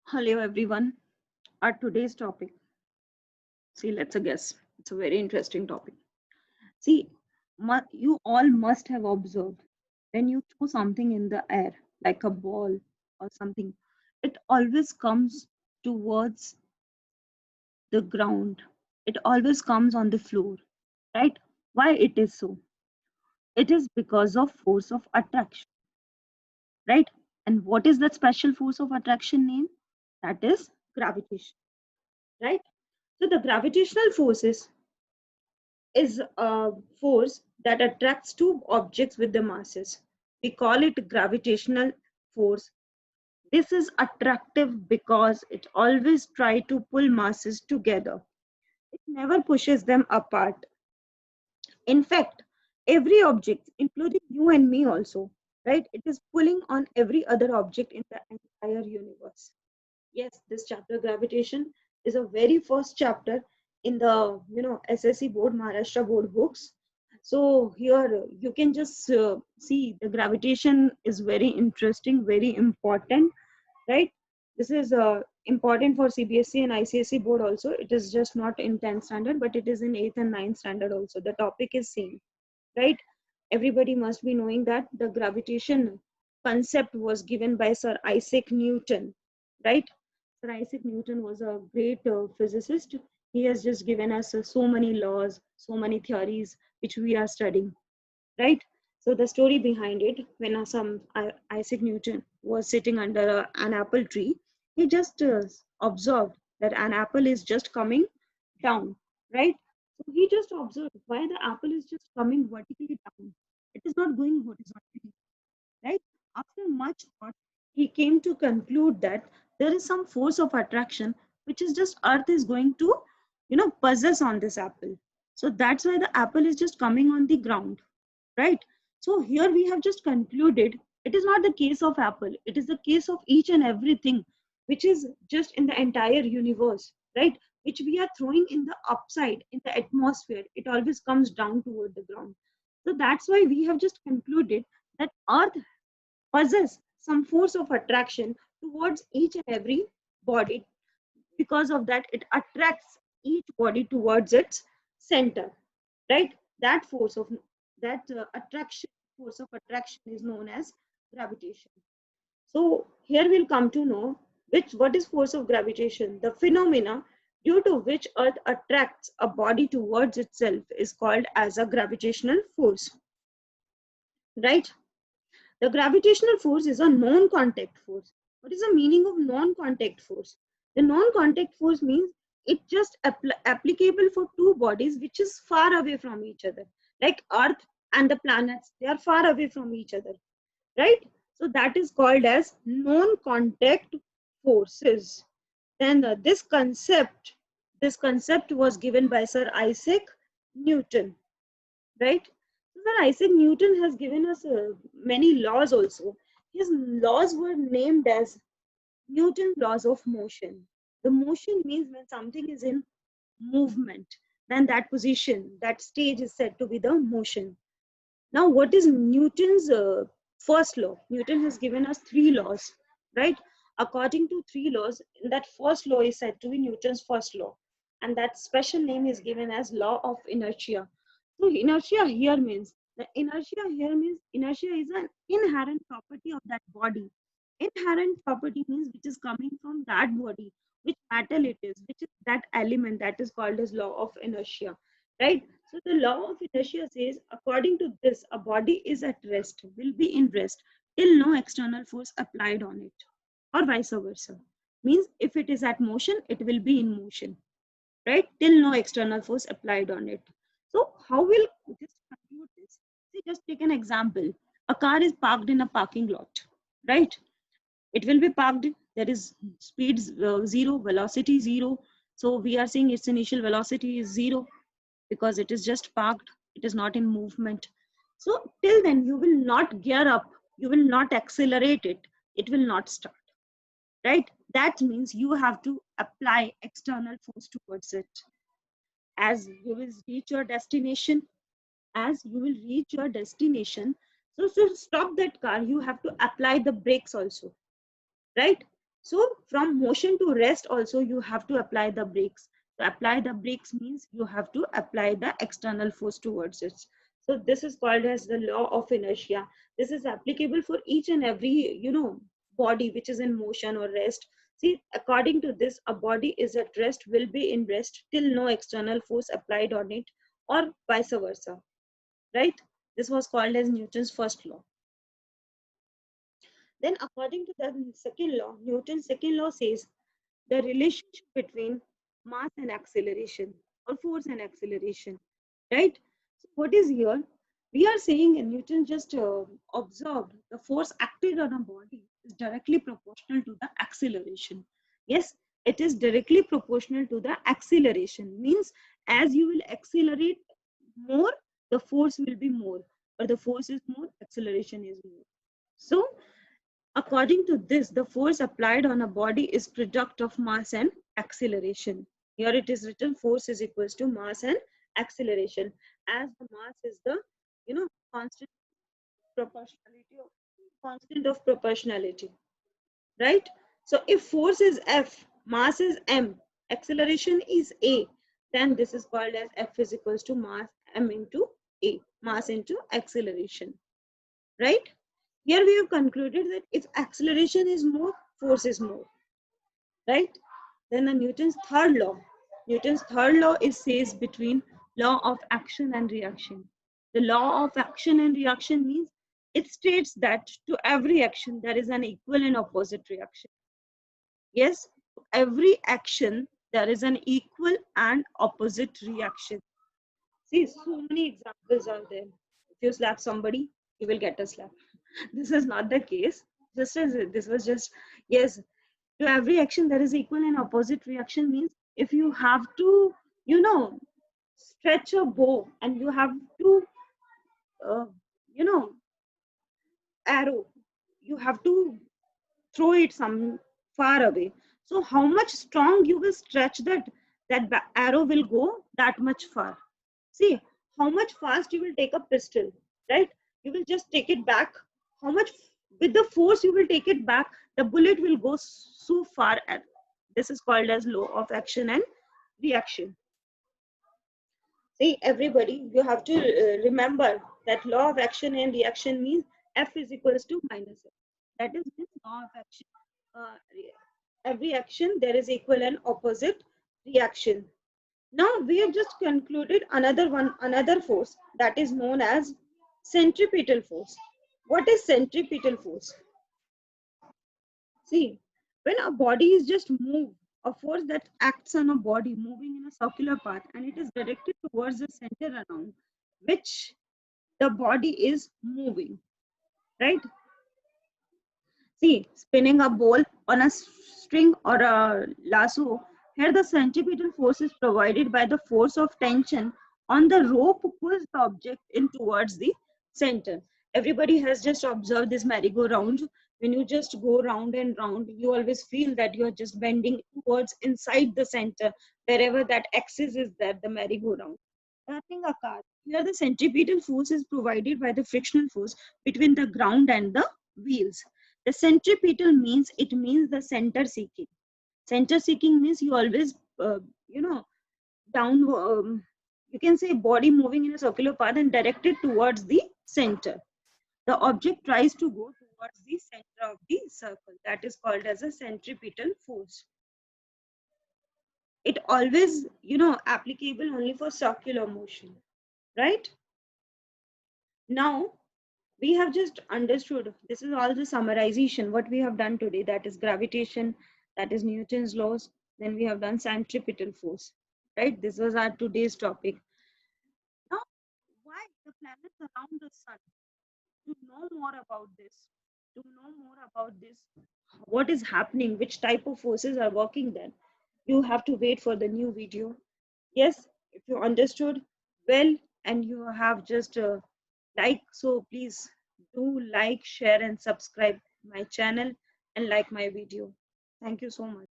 Hello everyone. Our today's topic. See, let's guess. It's a very interesting topic. See, you all must have observed when you throw something in the air, like a ball or something, it always comes towards the ground. It always comes on the floor, right? Why it is so? It is because of force of attraction, right? And what is that special force of attraction name? That is gravitation, right? So the gravitational forces is a force that attracts two objects with the masses. We call it gravitational force. This is attractive because it always tries to pull masses together. It never pushes them apart. In fact, every object, including you and me also, right? It is pulling on every other object in the entire universe. Yes, this chapter gravitation is a very first chapter in the SSC board, Maharashtra board books. So here you can just see the gravitation is very interesting, very important, right? This is important for CBSE and ICSE board also. It is just not in 10th standard, but it is in 8th and 9th standard also. The topic is same, right? Everybody must be knowing that the gravitation concept was given by Sir Isaac Newton, right? Sir Isaac Newton was a great physicist. He has just given us so many laws, so many theories which we are studying, right? So the story behind it, when Isaac Newton was sitting under an apple tree, he just observed that an apple is just coming down, right? So he just observed why the apple is just coming vertically down. It is not going horizontally, right? After much thought, he came to conclude that there is some force of attraction which is just Earth is going to, possess on this apple. So that's why the apple is just coming on the ground, right? So here we have just concluded it is not the case of apple, it is the case of each and everything which is just in the entire universe, right? Which we are throwing in the upside in the atmosphere, it always comes down toward the ground. So that's why we have just concluded that earth possess some force of attraction towards each and every body. Because of that it attracts each body towards its center, right? That force of that attraction force of attraction is known as gravitation. So here we'll come to know which what is force of gravitation. The phenomena due to which earth attracts a body towards itself is called as a gravitational force, right? The gravitational force is a non-contact force. What is the meaning of non-contact force? The non-contact force means it just applicable for two bodies which is far away from each other, like earth and the planets, they are far away from each other, right? So that is called as non-contact forces. Then this concept was given by Sir Isaac Newton, right? So Sir Isaac Newton has given us many laws also. His laws were named as Newton's laws of motion. The motion means when something is in movement, then that position, that stage is said to be the motion. Now, what is Newton's first law? Newton has given us three laws, right? According to three laws, that first law is said to be Newton's first law, and that special name is given as law of inertia. So, inertia is an inherent property of that body. Inherent property means which is coming from that body, which metal it is, which is that element that is called as law of inertia, right? So the law of inertia says, according to this, a body is at rest, will be in rest till no external force applied on it, or vice versa. Means if it is at motion, it will be in motion, right? Till no external force applied on it. So how will just conclude this? See, just take an example. A car is parked in a parking lot, right? It will be parked. There is speed zero, velocity zero. So we are saying its initial velocity is zero because it is just parked, it is not in movement. So till then you will not gear up, you will not accelerate it, it will not start, right? That means you have to apply external force towards it. As you will reach your destination, as you will reach your destination, so to stop that car you have to apply the brakes also, right? So from motion to rest also you have to apply the brakes. To apply the brakes means you have to apply the external force towards it. So this is called as the law of inertia. This is applicable for each and every, body which is in motion or rest. See, according to this, a body is at rest, will be in rest till no external force applied on it, or vice versa, right? This was called as Newton's first law. Then according to the second law, Newton's second law says the relationship between mass and acceleration, or force and acceleration, right? So what is here? We are saying, and Newton just observed the force acted on a body is directly proportional to the acceleration. Yes, it is directly proportional to the acceleration. Means as you will accelerate more, the force will be more, or the force is more, acceleration is more. So according to this, the force applied on a body is product of mass and acceleration. Here it is written force is equals to mass and acceleration. As the mass is the, constant proportionality of proportionality, right? So if force is F, mass is M, acceleration is A, then this is called as F is equals to mass M into A, mass into acceleration, right? Here we have concluded that if acceleration is more, force is more, right? Then the Newton's third law is says between law of action and reaction. The law of action and reaction means it states that to every action there is an equal and opposite reaction. Yes, to every action there is an equal and opposite reaction. See, so many examples are there. If you slap somebody, you will get a slap. This is not the case. Just as this was just, yes, to every action there is equal and opposite reaction means if you have to, you know, stretch a bow and you have to, uh, you know, arrow, you have to throw it some far away. So how much strong you will stretch that arrow will go that much far. See how much fast you will take a pistol, right? You will just take it back. How much with the force you will take it back, the bullet will go so far. This is called as law of action and reaction. See, everybody, you have to remember that law of action and reaction means F is equals to minus F. That is this law of action. Uh, every action there is equal and opposite reaction. Now we have just concluded another force that is known as centripetal force. What is centripetal force? See, when a body is just moved, a force that acts on a body moving in a circular path and it is directed towards the center around which the body is moving, right? See, spinning a ball on a string or a lasso, here the centripetal force is provided by the force of tension on the rope pulls the object in towards the center. Everybody has just observed this merry-go-round. When you just go round and round, you always feel that you're just bending towards inside the center, wherever that axis is there, the merry-go-round. Turning a car. Here the centripetal force is provided by the frictional force between the ground and the wheels. The centripetal means it means the center seeking. Center seeking means you always, you know, down. You can say body moving in a circular path and directed towards the center. The object tries to go towards the center of the circle. That is called as a centripetal force. It always, applicable only for circular motion, right? Now we have just understood, this is all the summarization what we have done today, that is gravitation, that is Newton's laws, then we have done centripetal force, right? This was our today's topic. Now why the planets around the sun? To know more about this, what is happening, which type of forces are working there, you have to wait for the new video. Yes, if you understood well and you have just like, so please do like, share and subscribe my channel and like my video. Thank you so much.